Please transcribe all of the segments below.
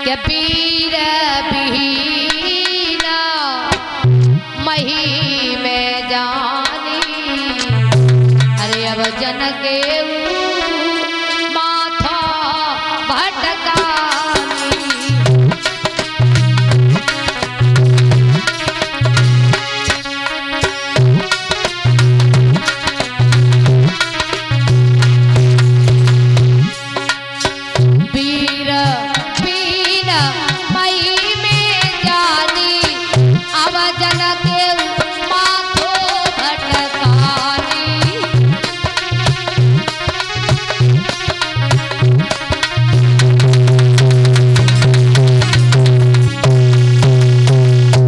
के वीर विहीना मही में जानी। अरे अब जन के माथा भटकानी। वीर बीन मई में जानी अब जन के माथो भटकानी।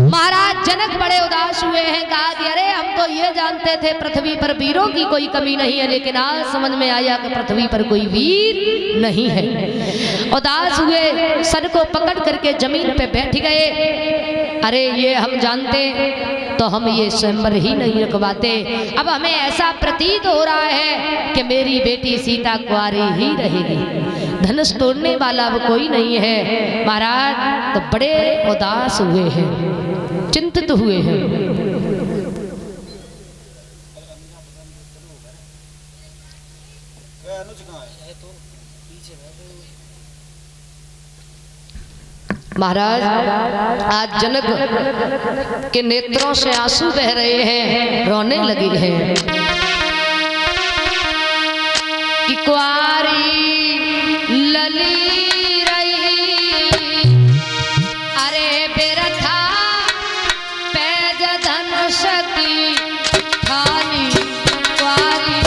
महाराज जनक बड़े उदास हुए हैं। कहा कि अरे हम तो ये जानते थे पृथ्वी पर वीरों की कोई कमी नहीं है, लेकिन आज समझ में आया कि पृथ्वी पर कोई वीर नहीं है। उदास हुए, सर को पकड़ करके जमीन पे बैठ गए। अरे ये हम जानते तो हम ये स्वयंवर ही नहीं रखवाते। अब हमें ऐसा प्रतीत हो रहा है कि मेरी बेटी सीता कुंवारी ही रहेगी, धनुष तोड़ने वाला अब कोई नहीं है। महाराज तो बड़े उदास हुए हैं, चिंतित हुए हैं। महाराज आज जनक के नेत्रों से आंसू बह रहे हैं, रोने लगे हैं कि कुंवारी लली रही। अरे बेरथा पैज धनुष की खानी कुंवारी।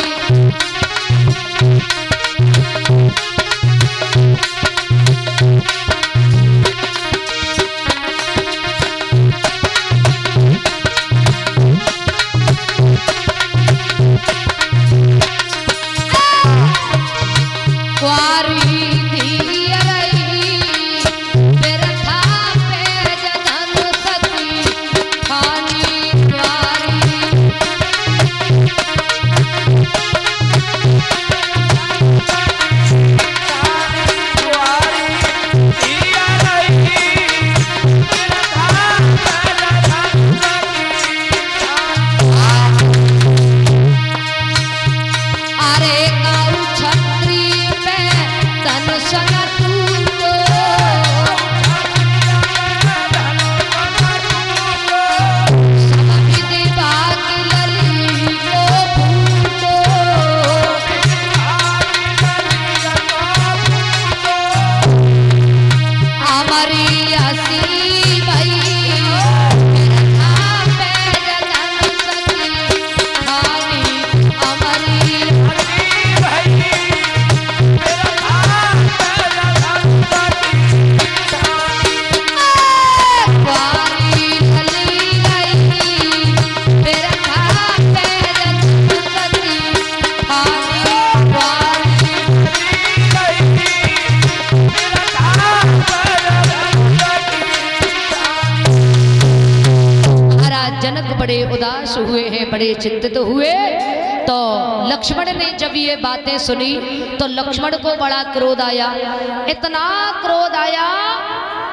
बड़े उदास हुए हैं, बड़े चिंतित हुए। तो लक्ष्मण ने जब ये बातें सुनी तो लक्ष्मण को बड़ा क्रोध आया। इतना क्रोध आया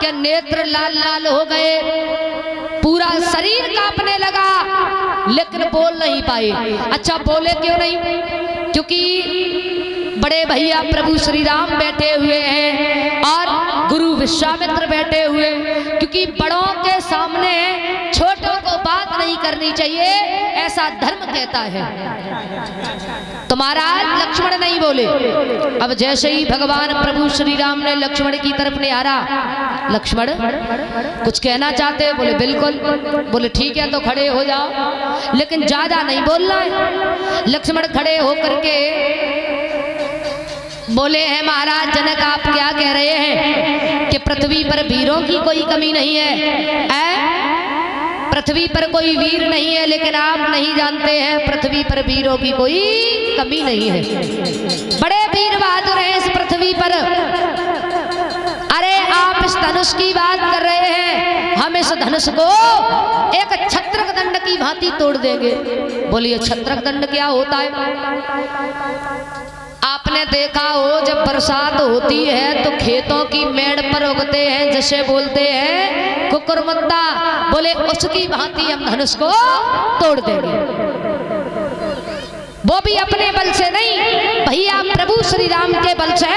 कि नेत्र लाल लाल हो गए, पूरा शरीर कांपने लगा, लेकिन बोल नहीं पाए। अच्छा बोले क्यों नहीं? क्योंकि बड़े भैया प्रभु श्री राम बैठे हुए हैं और गुरु विश्वामित्र बैठे हुए, क्योंकि बड़ों के सामने छोटों को बात नहीं करनी चाहिए, ऐसा धर्म कहता है। तो महाराज लक्ष्मण नहीं बोले। अब जैसे ही भगवान प्रभु श्री राम ने लक्ष्मण की तरफ निहारा, लक्ष्मण कुछ कहना चाहते हैं? बोले बिल्कुल। बोले ठीक है तो खड़े हो जाओ, लेकिन ज्यादा नहीं बोलना है। लक्ष्मण खड़े होकर के बोले हैं, महाराज जनक आप क्या कह रहे हैं कि पृथ्वी पर वीरों की कोई कमी नहीं है? पृथ्वी पर कोई वीर नहीं है, लेकिन आप नहीं जानते हैं पृथ्वी पर वीरों की कोई कमी नहीं है। बड़े वीर बहादुर हैं इस पृथ्वी पर। अरे आप इस धनुष की बात कर रहे हैं, हम इस धनुष को एक छत्रक दंड की भांति तोड़ देंगे। बोलिए छत्रक दंड क्या होता है? आपने देखा हो जब बरसात होती है तो खेतों की मेड़ पर उगते हैं, जिसे बोलते हैं कुकुरमुंडा, बोले उसकी भांति हम धनुष को तोड़ देंगे। वो भी अपने बल से नहीं भैया, प्रभु श्री राम के बल से।